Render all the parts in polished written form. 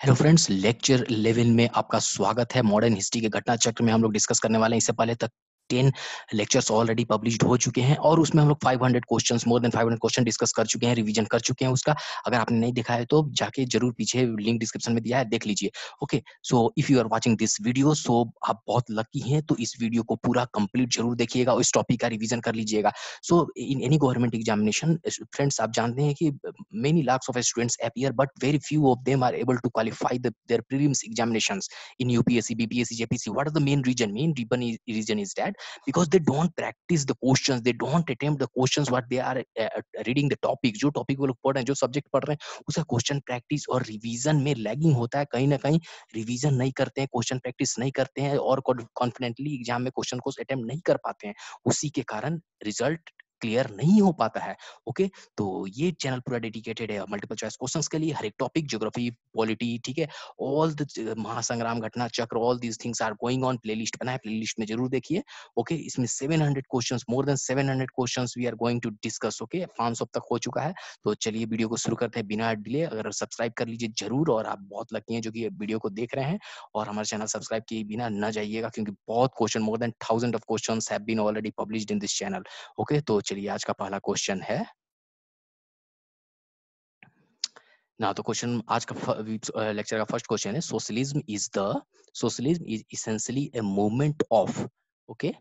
Hello friends, lecture 11 में आपका स्वागत है। मॉडर्न हिस्ट्री के घटना चक्र में हम लोग डिस्कस करने वाले हैं। इससे पहले तक 10 लेक्चर्स ऑलरेडी पब्लिश्ड हो चुके हैं और उसमें हम लोग 500 questions, more then 500 question discuss कर चुके हैं, रिवीजन कर चुके हैं उसका। अगर आपने नहीं देखा है तो जाके जरूर पीछे लिंक डिस्क्रिप्शन में दिया है, देख लीजिए। Okay, so if you are watching this video, so आप बहुत लकी हैं, तो इस वीडियो को पूरा कंप्लीट जरूर देखिएगा और इस टॉपिक का रिवीजन कर लीजिएगा। So in any government examination, friends, आप जानते हैं कि many lakhs of students appear, but very few of them are able to qualify their prelims examinations in UPSC, BPSC, JPC. What is the main reason? Reason is that because they don't practice the questions, they don't attempt the questions what they are reading the topic. जो topic वो लोग पढ़ रहे हैं, जो subject पढ़ रहे हैं, उसका क्वेश्चन प्रैक्टिस और रिवीजन में लैगिंग होता है। कहीं ना कहीं रिवीजन नहीं करते हैं, क्वेश्चन प्रैक्टिस नहीं करते हैं और कॉन्फिडेंटली एग्जाम में क्वेश्चन को अटेम्प्ट नहीं कर पाते हैं। उसी के कारण रिजल्ट क्लियर नहीं हो पाता है। ओके, तो ये चैनल पूरा डेडिकेटेड है मल्टीपल चॉइस क्वेश्चंस के लिए। हर एक टॉपिक, ज्योग्राफी, पॉलिटी, ठीक है, ऑल द महासंग्राम, घटना चक्र, all these things are going on. Playlist बना है, प्लेलिस्ट में जरूर देखिए। ओके, इसमें 700 questions, more than 700 questions we are going to discuss. Okay, 500 तक हो चुका है। तो चलिए वीडियो को शुरू करते हैं बिना डिले। अगर सब्सक्राइब कर लीजिए जरूर, और आप बहुत लकी हैं जो कि वीडियो को देख रहे हैं और हमारे चैनल सब्सक्राइब किए बिना न जाइएगा, क्योंकि बहुत question, more than 1000 of questions have been already published in this channel. Okay, तो चलिए आज का पहला क्वेश्चन है। ना तो क्वेश्चन आज का लेक्चर का फर्स्ट क्वेश्चन है, socialism is essentially a movement of. Okay,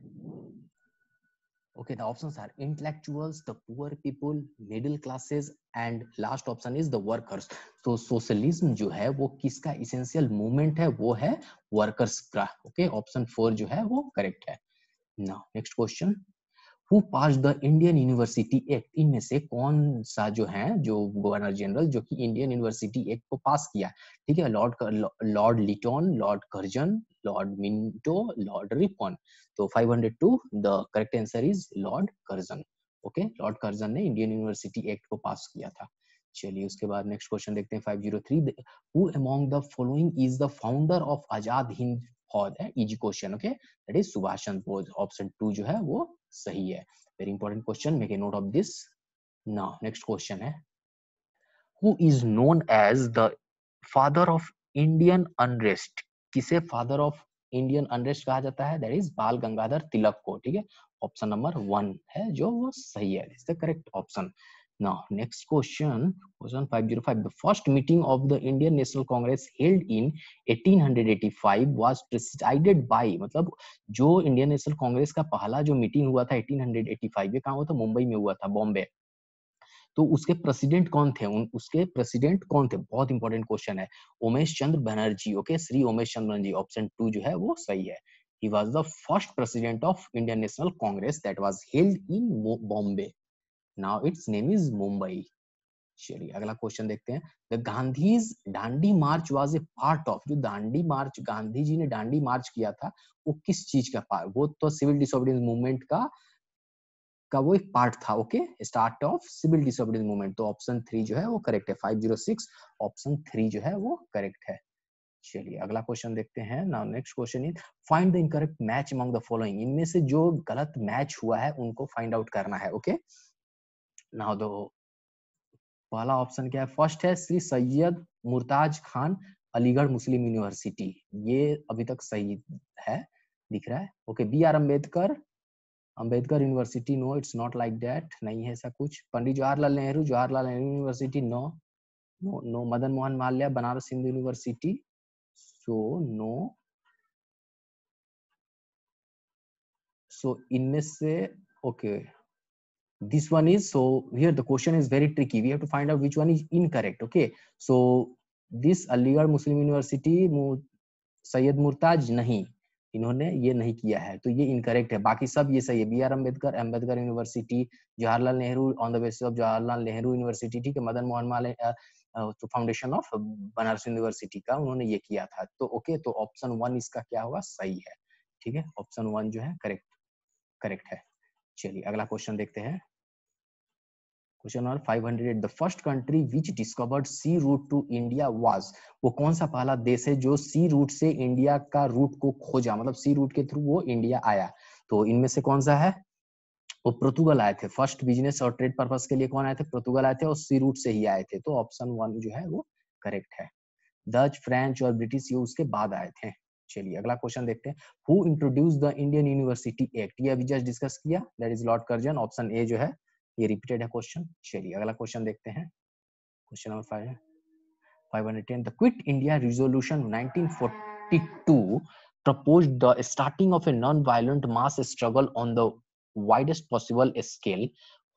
okay, the options are intellectuals, the poor people, middle classes, and last option is the workers. तो सोशलिज्म जो है वो किसका इसेंशियल मूवमेंट है? वो है वर्कर्स का। ओके, ऑप्शन 4 जो है वो करेक्ट है। Now next question, who pass the Indian university act? इनमें से कौन सा जो है, जो गवर्नर जनरल जो कि इंडियन यूनिवर्सिटी एक्ट को पास किया, ठीक है? Lord Lytton, Lord Curzon, Lord Minto, Lord Ripon. तो 502, the correct answer is Lord Curzon. Okay, Lord Curzon ने इंडियन यूनिवर्सिटी एक्ट को पास किया था। चलिए उसके बाद नेक्स्ट क्वेश्चन देखते हैं। 503, who among the following is the founder of Azad Hind Fauj? है easy question. Okay, that is Subhash Chandra Bose. Option 2 जो है वो सही है। Very important question, make a note of this. Now next question है, who is known as the father of Indian unrest? किसे father of Indian unrest कहा जाता है? दैट इज बाल गंगाधर तिलक को। ठीक है, ऑप्शन नंबर 1 है जो वो सही है, is the correct option. Now, next question 505. The first meeting of the Indian National Congress held in 1885 was presided by, मतलब जो इंडियन नेशनल कांग्रेस का पहला जो मीटिंग हुआ था 1885, ये कहाँ हुआ था? मुंबई में हुआ था, बॉम्बे। तो उसके प्रेसिडेंट कौन थे? उसके प्रेसिडेंट कौन थे? बहुत इंपॉर्टेंट क्वेश्चन है। उमेश चंद्र बनर्जी। ओके, श्री उमेश चंद्र बनर्जी। ऑप्शन 2 जो है वो सही है। He was the first president of Indian National Congress that was held in Bombay. Now its name is Mumbai. चलिए अगला क्वेश्चन देखते हैं। The Gandhi's Dandi March was a part of, जो दांडी मार्च गांधी जी ने दांडी मार्च किया था वो किस चीज का पार्ट? वो तो सिविल डिसोबीडियंस मूवमेंट का वो एक पार्ट था। Okay, start of civil disobedience movement. तो ऑप्शन 3 जो है वो करेक्ट है। 506, ऑप्शन 3 जो है वो करेक्ट है। चलिए अगला क्वेश्चन देखते हैं। Now next question is find the incorrect match among the following? इनमें से जो गलत मैच हुआ है उनको फाइंड आउट करना है। ओके, नाउ दो पहला ऑप्शन क्या है? फर्स्ट है श्री सैयद मुर्ताज खान अलीगढ़ मुस्लिम यूनिवर्सिटी, ये अभी तक सही है, दिख रहा है। Okay, B R Ambedkar university, no it's not like that, नहीं है ऐसा कुछ। Pandit Jawaharlal Nehru university, no no no. Madan Mohan Malaviya Banaras Hindu university, so no. So इनमें से okay, this one is, so here the question is very tricky, we have to find out which one is incorrect. Okay, so this Aligarh Muslim University, Syed Murtaz नहीं, इन्होंने ये नहीं किया है, तो ये इनकरेक्ट है। बाकी सब ये सही है। B R Ambedkar university, Jawaharlal Nehru on the basis of Jawaharlal Nehru university, ठीक है। मदन मोहन मालवीय तो फाउंडेशन ऑफ बनारस यूनिवर्सिटी का उन्होंने ये किया था। तो ओके, तो ऑप्शन 1 इसका क्या होगा? सही है। ठीक है, ऑप्शन 1 जो है करेक्ट है। चलिए अगला क्वेश्चन देखते हैं। Question number 508, the first country which discovered sea route to India was? वो कौन सा पहला देश है जो सी रूट से इंडिया का रूट को खोजा, मतलब सी रूट के थ्रू वो इंडिया आया? तो इनमें से कौन सा है? वो पोर्तुगल आए थे। फर्स्ट बिजनेस और ट्रेड पर्पस के लिए कौन आए थे? पोर्तुगल आए थे और सी रूट से ही आए थे। तो ऑप्शन 1 जो है वो करेक्ट है। डच, फ्रेंच और ब्रिटिश ये उसके बाद आए थे। चलिए अगला क्वेश्चन देखते हैं। Who introduce the Indian university act? ये अभी जस्ट डिस्कस किया, that is Lord Curzon. Option A जो है ये रिपीटेड है क्वेश्चन। चलिए अगला क्वेश्चन देखते हैं। Question number 510. The Quit India Resolution 1942 proposed the starting of a non-violent mass struggle on the widest possible scale.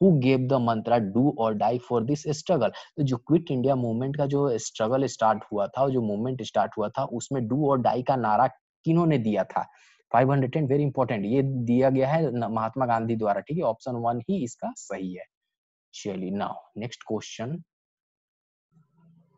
Who gave the mantra "Do or die" for this struggle? तो जो quit India movement का जो struggle start हुआ था, जो movement start हुआ था, उसमें डू और डाई का नारा किन्होंने दिया था? 510 वेरी इंपॉर्टेंट, ये दिया गया है महात्मा गांधी द्वारा। ठीक है, ऑप्शन 1 ही इसका सही है। चलिए now next question.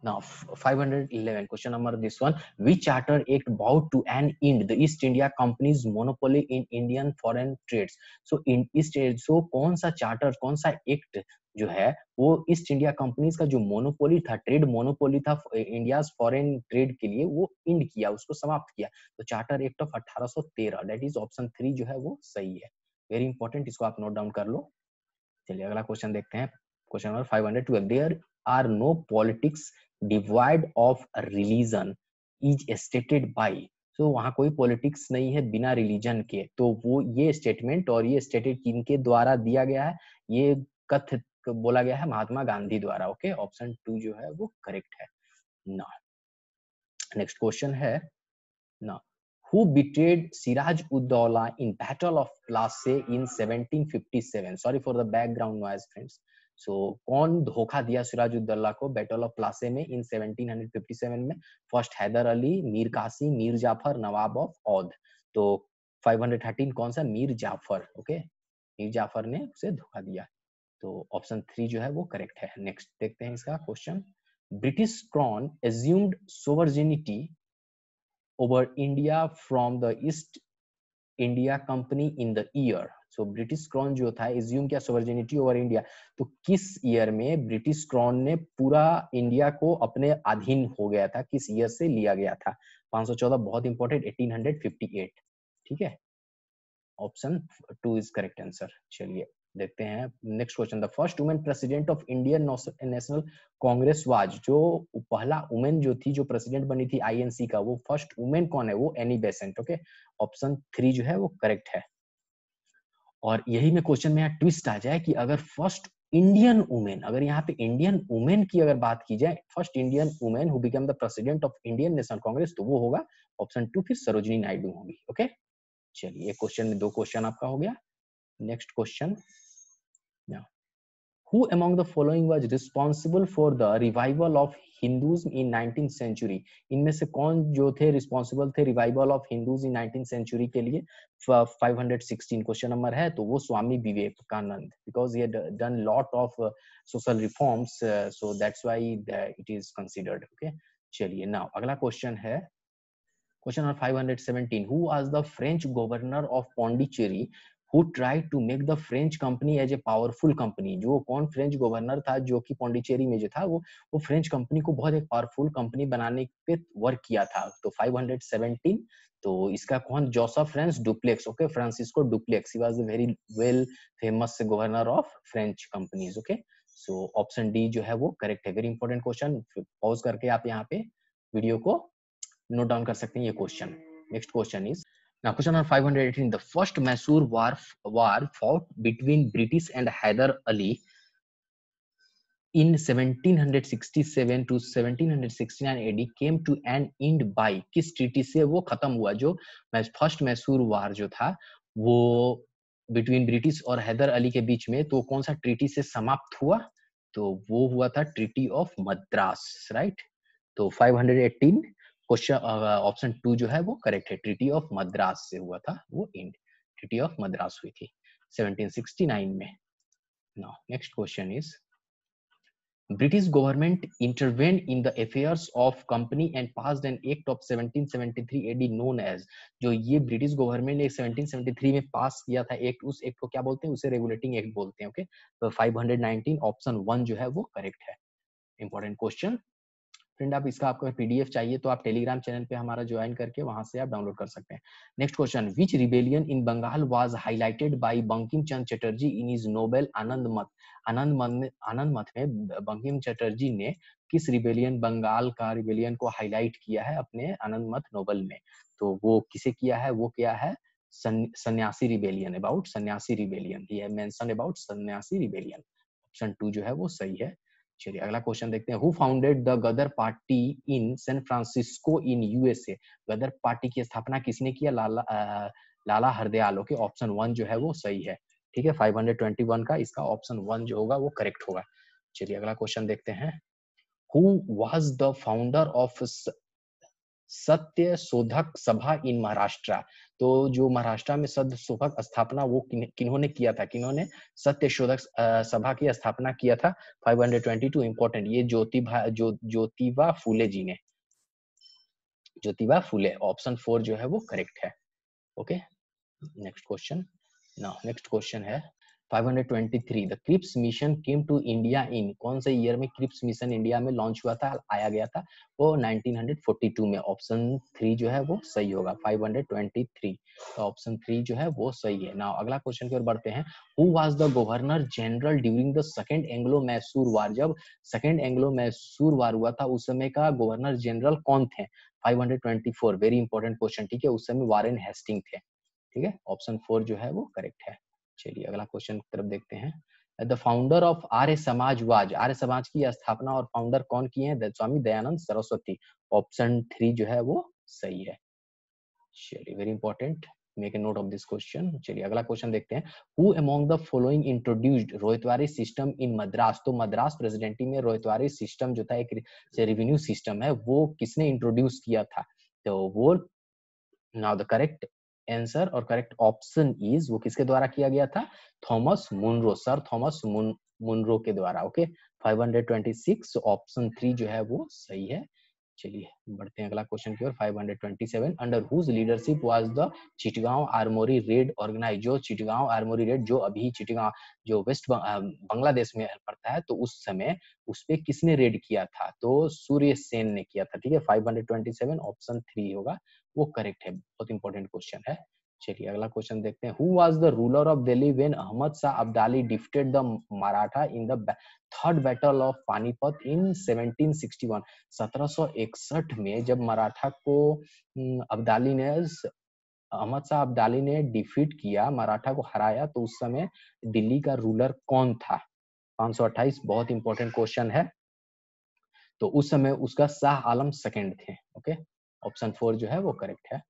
Now, 511 question number this one. Which charter act vowed to end the East India Company's monopoly in Indian foreign trades? So in East, so कौन सा चार्टर, कौन सा एक्ट जो है वो ईस्ट इंडिया कंपनीज का जो monopoly था, ट्रेड मोनोपोली था इंडिया फॉरेन ट्रेड के लिए, वो इंड किया, उसको समाप्त किया? तो charter act of 1813, that is option 3 जो है वो सही है। वेरी इंपॉर्टेंट, इसको आप नोट डाउन कर लो। चलिए अगला क्वेश्चन देखते हैं। Question number 512. There are no politics divide of religion is stated by. तो वहां कोई पॉलिटिक्स नहीं है बिना रिलीजन के। तो वो ये स्टेटमेंट और ये स्टेटेड किनके द्वारा दिया गया है? ये कथ बोला गया है महात्मा गांधी द्वारा। ओके, ऑप्शन 2 जो है वो करेक्ट है ना। नेक्स्ट क्वेश्चन है ना, who betrayed Siraj Ud-Dawla in Battle of Plassey in 1757? Sorry for the background noise, friends. So कौन धोखा दिया सिराज उद्दौला को बैटल ऑफ प्लासे में इन 1757 में? First Haidar Ali, Mir Qasim, Mir Jafar, Nawab of Oudh. तो 513 कौन सा? मीर जाफर। ओके, मीर जाफर ने उसे धोखा दिया। तो ऑप्शन 3 जो है वो करेक्ट है। नेक्स्ट देखते हैं इसका question. British crown assumed sovereignty over India from the East India Company in the year. So British crown जो था एज्यूम किया सोवर्जिनिटी ओवर इंडिया, तो किस ईयर में ब्रिटिश क्राउन ने पूरा इंडिया को अपने अधीन हो गया था? किस ईयर से लिया गया था? 514 बहुत इंपॉर्टेंट, 1858। ठीक है, ऑप्शन 2 इज करेक्ट आंसर। चलिए देखते हैं next question. The first women president of Indian National Congress was. जो पहला वुमेन जो थी, जो प्रेसिडेंट बनी थी आईएनसी का, वो फर्स्ट वुमेन कौन है? वो एनी बेसेंट। ओके, ऑप्शन 3 जो है वो करेक्ट है। और यही में क्वेश्चन में यहाँ ट्विस्ट आ जाए कि अगर फर्स्ट इंडियन वुमेन, अगर यहाँ पे इंडियन वुमेन की अगर बात की जाए, first Indian women who become the president of Indian National Congress, तो वो होगा ऑप्शन 2, फिर सरोजिनी नायडू होगी। ओके, चलिए क्वेश्चन में 2 क्वेश्चन आपका हो गया। Next question, who among the following was responsible for the revival of Hinduism in 19th century? इनमें से कौन जो थे रिस्पॉन्सिबल थे revival of Hindus in 19th century के लिए? 516 क्वेश्चन नंबर है, तो वो Swami Vivekananda, because he had done lot of social reforms, so that's why it is considered. Okay, चलिए नाउ अगला क्वेश्चन है question number 517. Who was the French governor of Pondicherry who tried to make the French company as a powerful company? जो कौन French governor था जो कि पौंडीचेरी में जो था वो फ्रेंच कंपनी को बहुत एक पावरफुल कंपनी बनाने पे वर्क किया था? तो 517, तो इसका कौन? Joseph France duplex. Okay, Francisco duplex, he was the very well famous governor of French companies. Okay, so option D जो है वो करेक्ट है। वेरी इंपॉर्टेंट क्वेश्चन, पॉज करके आप यहाँ पे वीडियो को नोट डाउन कर सकते हैं ये question. Next question is now question number 518. The first Mysore war fought between British and Hyder Ali in 1767 to 1769 AD came to an end by किस ट्रीटी से वो खत्म हुआ? जो फर्स्ट मैसूर वार जो था वो बिटवीन ब्रिटिश और हैदर अली के बीच में, तो कौन सा ट्रीटी से समाप्त हुआ? तो वो हुआ था ट्रीटी ऑफ मद्रास, राइट? तो 518 क्वेश्चन ऑप्शन 2 जो है वो करेक्ट है। ट्रीटी ऑफ मद्रास से हुआ था वो एंड, ट्रीटी ऑफ मद्रास हुई थी 1769 में। Now next question is British government intervened in the affairs of company and passed an act of 1773 AD known as। जो ये ब्रिटिश गवर्नमेंट ने 1773 में पास किया था एक्ट, उस एक्ट को क्या बोलते हैं? उसे रेगुलेटिंग एक्ट बोलते हैं। ओके, तो 519 ऑप्शन 1 जो है वो करेक्ट है। इंपॉर्टेंट क्वेश्चन फ्रेंड, आप इसका आपको पीडीएफ चाहिए तो आप टेलीग्राम चैनल पे हमारा ज्वाइन करके वहां से आप डाउनलोड कर सकते हैं। Next question, which rebellion in Bengal was highlighted by Bankim Chandra Chatterjee in his novel Anand Math? Anand मत में बंकिम चटर्जी ने किस रिबेलियन, बंगाल का रिबेलियन को हाईलाइट किया है अपने आनंद मठ नोवेल में? तो वो किसे किया है? वो क्या है? सन्यासी रिबेलियन, अबाउट सन्यासी rebellion, he have mention about सन्यासी रिबेलियन। ऑप्शन 2 जो है वो सही है। चलिए अगला क्वेश्चन देखते हैं। Who founded the Ghadar party in San Francisco in USA? Ghadar party की स्थापना किसने किया? लाला हरदयाल। ओके, ऑप्शन 1 जो है वो सही है। ठीक है, 521 का इसका ऑप्शन 1 जो होगा वो करेक्ट होगा। चलिए अगला क्वेश्चन देखते हैं। Who was the founder of सत्य शोधक सभा इन महाराष्ट्र? तो जो महाराष्ट्र में सत्य शोधक स्थापना वो किन्होंने किया था? किन्होंने सत्य शोधक सभा की स्थापना किया था? 522 इंपॉर्टेंट, ये ज्योतिबा फूले जी ने, ज्योतिबा फूले। ऑप्शन 4 जो है वो करेक्ट है। Okay, next question. Now next question है 523, the Cripps mission came to India in? कौन से ईयर में क्रिप्स मिशन इंडिया में लॉन्च हुआ था, आया गया था? वो 1942 में। ऑप्शन 3 जो है वो सही होगा, 523। तो ऑप्शन 3 जो है वो सही है। नाउ अगला क्वेश्चन की ओर बढ़ते हैं। Who was the governor general during the second Anglo Mysore war? जब सेकंड एंग्लो मैसूर वार हुआ था उस समय का गवर्नर जनरल कौन थे? 524, वेरी इंपॉर्टेंट क्वेश्चन। ठीक है, उस समय वारेन हेस्टिंग थे। ठीक है, ऑप्शन 4 जो है वो करेक्ट है। चलिए अगला क्वेश्चन की तरफ देखते हैं। The founder of Arya Samaj was? Arya Samaj की स्थापना और फाउंडर कौन किए हैं? स्वामी दयानंद सरस्वती। ऑप्शन 3 जो है वो सही है। चलिए very important, make a note of this question. चलिए अगला क्वेश्चन देखते हैं। Who among the following introduced ryotwari system in Madras? तो मद्रास प्रेसिडेंसी में रोहितवारी सिस्टम जो था, एक रेवेन्यू सिस्टम है, वो किसने इंट्रोड्यूस किया था? तो वो, नाउ द करेक्ट आंसर और करेक्ट ऑप्शन इज, वो किसके द्वारा किया गया था? Thomas Munro, sir Thomas Munro के द्वारा। ओके, 526, ऑप्शन 3 जो है वो सही है। चलिए बढ़ते हैं अगला क्वेश्चन की ओर। 527, under whose leadership was the Chittagong armoury raid organise? जो चिटगांव आर्मोरी रेड, जो अभी चिटगांव जो वेस्ट बांग्लादेश में पड़ता है, तो उस समय उस पे किसने रेड किया था? तो सूर्य सेन ने किया था। ठीक है, 527 ऑप्शन 3 होगा वो करेक्ट है। बहुत इंपॉर्टेंट क्वेश्चन है। चलिए अगला क्वेश्चन देखते हैं। Who was the ruler of Delhi when Ahmad Shah Abdali defeated the Maratha in the third battle of Panipat in 1761? 1761 में जब मराठा को अब्दाली ने, अहमद शाह अब्दाली ने डिफीट किया, मराठा को हराया, तो उस समय दिल्ली का रूलर कौन था? 528, बहुत इंपॉर्टेंट क्वेश्चन है। तो उस समय उसका शाह आलम सेकंड थे। ओके, ऑप्शन 4 जो है वो करेक्ट है।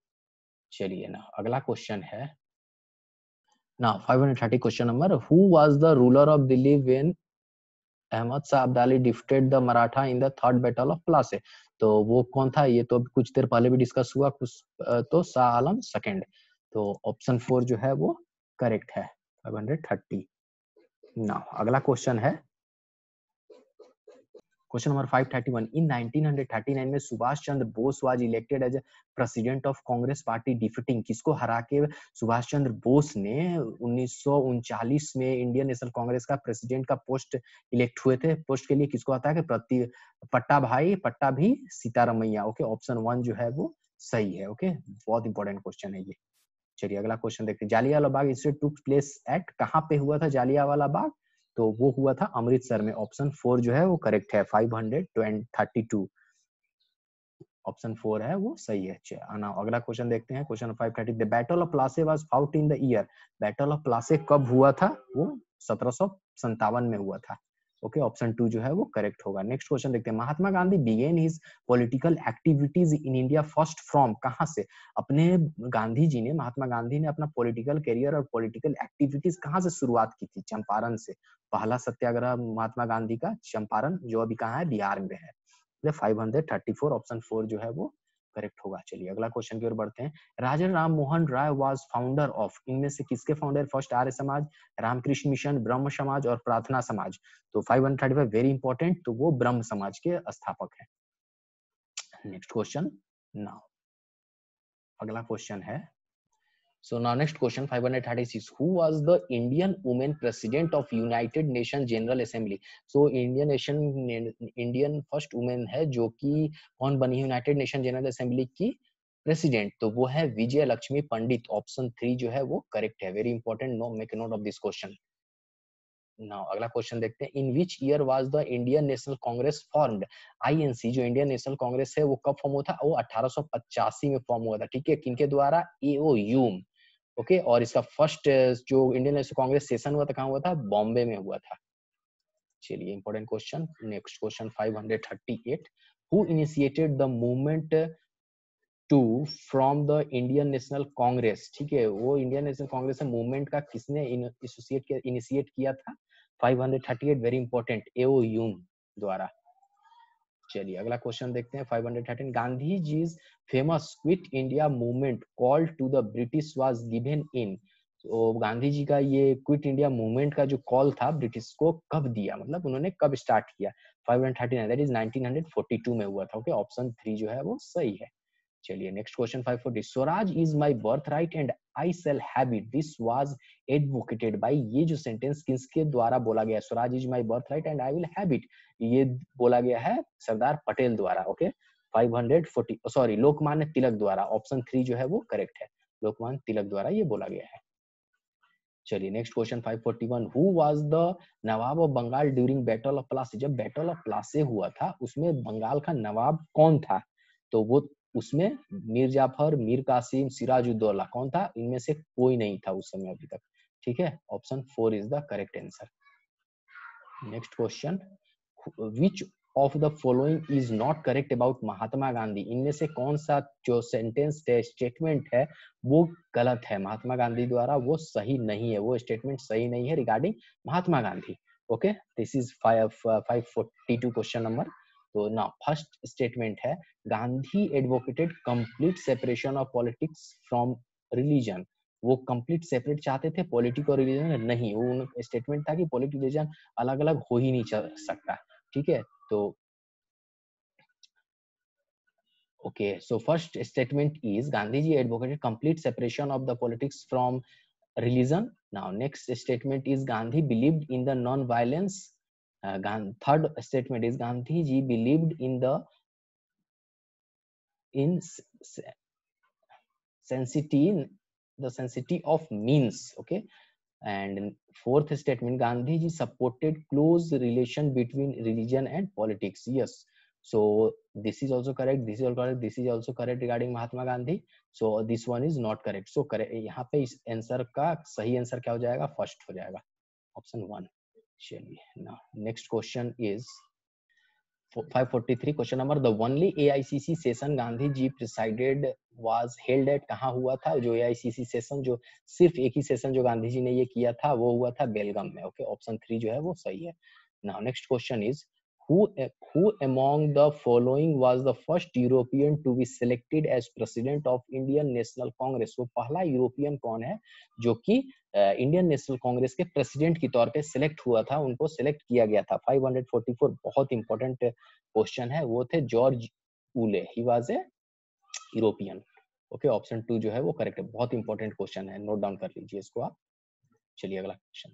चलिए ना अगला क्वेश्चन है ना 530 question number. Who was the ruler of Delhi when Ahmad Shah Abdali defeated the Maratha in the third battle of Plassey? तो वो कौन था? ये तो कुछ देर पहले भी डिस्कस हुआ कुछ, तो शाह आलम सेकंड। तो ऑप्शन 4 जो है वो करेक्ट है, 530। ना अगला क्वेश्चन है क्वेश्चन नंबर 531, इन 1939 में Subhash Chandra Bose was elected as president of Congress party defeating? किसको हरा के सुभाष चंद्र बोस ने 1939 में इंडियन नेशनल कांग्रेस का प्रेसिडेंट का पोस्ट इलेक्ट हुए थे? पोस्ट के लिए किसको आता है कि पट्टा भी सीतारमैया। ओके, ऑप्शन 1 जो है वो सही है। ओके, बहुत इंपॉर्टेंट क्वेश्चन है ये। चलिए अगला क्वेश्चन देखते हैं। Jallianwala Bagh incident took place at? कहाँ पे हुआ था जालियांवाला बाग? तो वो हुआ था अमृतसर में। ऑप्शन 4 जो है वो करेक्ट है, 532। ऑप्शन 4 है वो सही है। अगला क्वेश्चन देखते हैं, question 530, the battle of Plassey was fought in the year? Battle of Plassey कब हुआ था? वो 1757 में हुआ था। ओके, ऑप्शन 2 जो है वो करेक्ट होगा। नेक्स्ट क्वेश्चन देखते हैं। Mahatma Gandhi began his political activities in India first from? कहां से अपने गांधी जी ने, महात्मा गांधी ने अपना पॉलिटिकल करियर और पॉलिटिकल एक्टिविटीज कहां से शुरुआत की थी? चंपारण से। पहला सत्याग्रह महात्मा गांधी का चंपारण, जो अभी कहाँ है? बिहार में है। 534, ऑप्शन 4 जो है वो करेक्ट होगा। चलिए अगला क्वेश्चन की ओर बढ़ते हैं। राजा Ram Mohan Roy was founder of? इनमें से किसके founder? First Arya Samaj, Ramakrishna mission, ब्रह्म समाज और प्रार्थना समाज? तो 535 वेरी इंपॉर्टेंट, तो वो ब्रह्म समाज के स्थापक हैं। Next question. नाउ अगला क्वेश्चन है, so now next question 536, who was the Indian woman president of United Nations General Assembly? so Indian first woman है जो कि कौन बनी है यूनाइटेड नेशन जनरल असेंबली की प्रेसिडेंट? तो वो है विजय लक्ष्मी पंडित। ऑप्शन 3 जो है वो करेक्ट है। Very important, no make note of this question. Now अगला क्वेश्चन देखते हैं, in which year was the Indian National Congress formed. INC जो इंडियन नेशनल कांग्रेस है वो कब फॉर्म हुआ था, वो 1885 में फॉर्म हुआ था, ठीक है, किनके द्वारा, एओ ह्यूम, ओके। और इसका फर्स्ट जो इंडियन नेशनल कांग्रेस सेशन हुआ था कहाँ हुआ था, बॉम्बे में हुआ था। चलिए important question, next question 538, who initiated the movement to from the Indian National Congress, ठीक है, वो इंडियन नेशनल कांग्रेस मूवमेंट का किसने इनिशिएट किया था, 538 वेरी इंपॉर्टेंट, एओ ह्यूम द्वारा। चलिए अगला क्वेश्चन देखते हैं 513, Gandhi ji's famous quit India movement called to the British was given in. तो गांधी जी का ये क्विट इंडिया मूवमेंट का जो कॉल था ब्रिटिश को कब दिया, मतलब उन्होंने कब स्टार्ट किया, 539 दैट इज 1942 में हुआ था, ओके, ऑप्शन 3 जो है वो सही है। चलिए next question 540, swaraj is my birth right and I shall have it, this was advocated by, ये जो सेंटेंस किसके द्वारा बोला गया, swaraj is my birth right and I will have it, ये बोला गया है सरदार पटेल द्वारा, ओके। 540 सॉरी लोकमान्य तिलक द्वारा, ऑप्शन 3 जो है वो करेक्ट है, लोकमान्य तिलक द्वारा ये बोला गया है। चलिए next question 541, who was the nawab of Bengal during battle of Plassey, जब बैटल ऑफ प्लासी हुआ था उसमें बंगाल का नवाब कौन था, तो वो उसमें मीर जाफर, मीर कासिम, सिराजुद्दौला कौन था, इनमें से कोई नहीं था उस समय अभी तक, ठीक है, option 4 is the correct answer. Next question, which of the following is not correct about Mahatma Gandhi, इनमें से कौन सा जो सेंटेंस स्टेटमेंट है वो गलत है महात्मा गांधी द्वारा, वो सही नहीं है, वो स्टेटमेंट सही नहीं है regarding Mahatma Gandhi, okay. This is 542 question number. तो ना फर्स्ट स्टेटमेंट है, Gandhi advocated complete separation of politics from religion, वो कंप्लीट सेपरेट चाहते थे पॉलिटिक और रिलीजन, नहीं, वो स्टेटमेंट था कि पॉलिटिक रिलीजन अलग अलग हो ही नहीं सकता, ठीक है। तो okay, so first statement is Gandhiji advocated complete separation of the politics from religion. Now next statement is Gandhi believed in the non-violence. Third statement is Gandhiji believed in the sanctity of means, okay. And fourth statement, Gandhiji supported close relation between religion and politics, yes. So this is also correct, this is also correct, this is also correct regarding Mahatma Gandhi, so this one is not correct, so correct यहाँ पे इस answer का सही answer क्या हो जाएगा, first हो जाएगा, ऑप्शन 1। चलिए now next question is 543 question number, the only AICC session Gandhi ji presided was held at, कहाँ हुआ था जो एआईसीसी सेशन, जो सिर्फ एक ही सेशन जो गांधी जी ने ये किया था वो हुआ था बेलगाम में, ओके, ऑप्शन 3 जो है वो सही है। Now next question is who among the following was the first European to be selected as president of Indian National Congress, वो पहला यूरोपियन कौन है जो कि इंडियन नेशनल कांग्रेस के प्रेसिडेंट के तौर पे सिलेक्ट हुआ था, उनको सिलेक्ट किया गया था। 544 बहुत इंपॉर्टेंट क्वेश्चन है, वो थे George Yule, he was a European, okay, option 2 जो है वो करेक्ट है, बहुत इंपॉर्टेंट क्वेश्चन है, नोट डाउन कर लीजिए इसको आप। चलिए अगला question,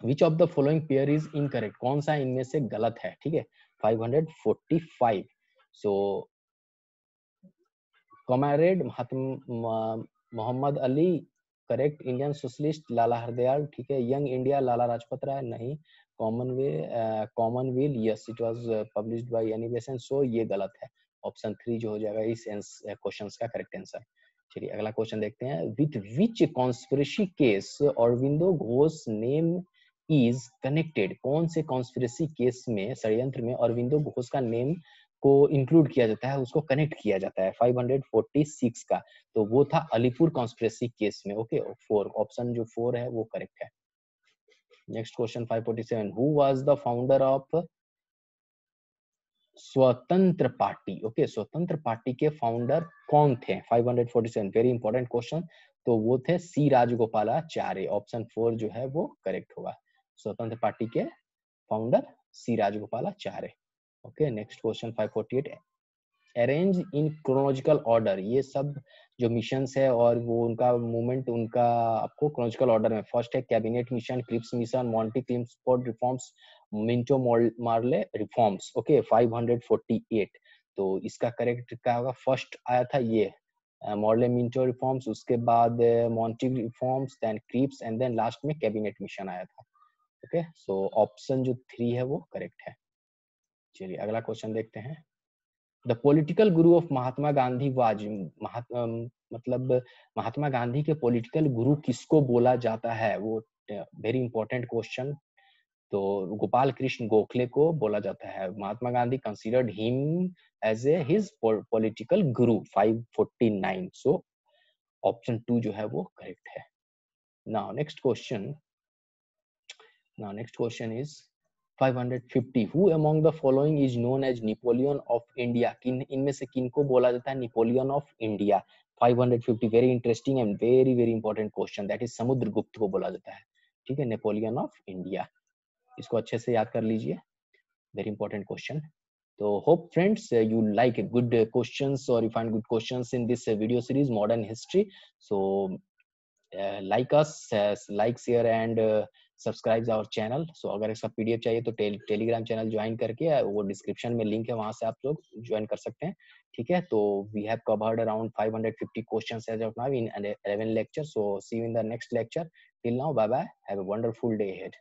which of the following pair is incorrect, कौन सा इनमें से गलत है, ठीक है। 545, so comrade Mohammad Ali correct, Indian socialist Lala Hardayal, ठीक है, यंग इंडिया लाला लाजपत राय नहीं, Commonweal yes it was published by Annie Besant, सो ये गलत है, ऑप्शन 3 जो हो जाएगा इस क्वेश्चन का करेक्ट आंसर। चलिए अगला क्वेश्चन देखते हैं, with which conspiracy case Aurobindo Ghosh name is connected, कौन से कॉन्स्पिरेसी केस में षड्यंत्र में अरविंदो घोष का नेम को इंक्लूड किया जाता है, उसको कनेक्ट किया जाता है, 546 का, तो वो था अलीपुर कॉन्स्पिरेसी केस में, ओके, 4 ऑप्शन जो 4 है वो करेक्ट है। Next question 547, who was the founder of स्वतंत्र पार्टी, ओके, स्वतंत्र पार्टी के फाउंडर कौन थे, 547 वेरी इंपॉर्टेंट क्वेश्चन, तो वो थे सी राजगोपालाचार्य, ऑप्शन 4 जो है वो करेक्ट होगा, स्वतंत्र पार्टी के founder C Rajagopalachari, okay. Next question 548, arrange in chronological order, ये सब जो मिशंस है और वो उनका मूवमेंट उनका आपको क्रोनोलॉजिकल ऑर्डर में, फर्स्ट है cabinet mission, Cripps mission, Montagu Chelmsford reforms, Minto Morley reforms, okay, 548, तो इसका करेक्ट क्या होगा, फर्स्ट आया था ये मॉर्ले मिंटो रिफॉर्म्स, उसके बाद Monty reforms, then Cripps and then last में कैबिनेट मिशन आया था, ओके, सो ऑप्शन जो 3 है वो करेक्ट है। चलिए अगला क्वेश्चन देखते हैं। The political Guru of Mahatma Gandhi was, मतलब महात्मा गांधी के पॉलिटिकल गुरु किसको बोला जाता है, वो वेरी इंपॉर्टेंट क्वेश्चन। तो गोपाल कृष्ण गोखले को बोला जाता है। Mahatma Gandhi considered him as a his political guru 549, so option 2 जो है वो करेक्ट है। Now next question, is 550, who among the following is known as Napoleon of India, किन इनमें से किनको बोला जाता है Napoleon of India. 550 very interesting and very very important question, that is Samudragupta को बोला जाता है। ठीक है, नेपोलियन ऑफ इंडिया, इसको अच्छे से याद कर लीजिए, वेरी इंपॉर्टेंट क्वेश्चन। तो hope friends you like good questions or you find good questions in this video series modern history. So like us, like share and subscribe our channel. So अगर इसका PDF चाहिए तो Telegram channel join करके, वो description में link है, वहां से आप लोग ज्वाइन कर सकते हैं। ठीक है, तो we have covered around 550 questions as of now in 11 lecture. So see you in the next lecture. Till now bye bye, have a wonderful day ahead.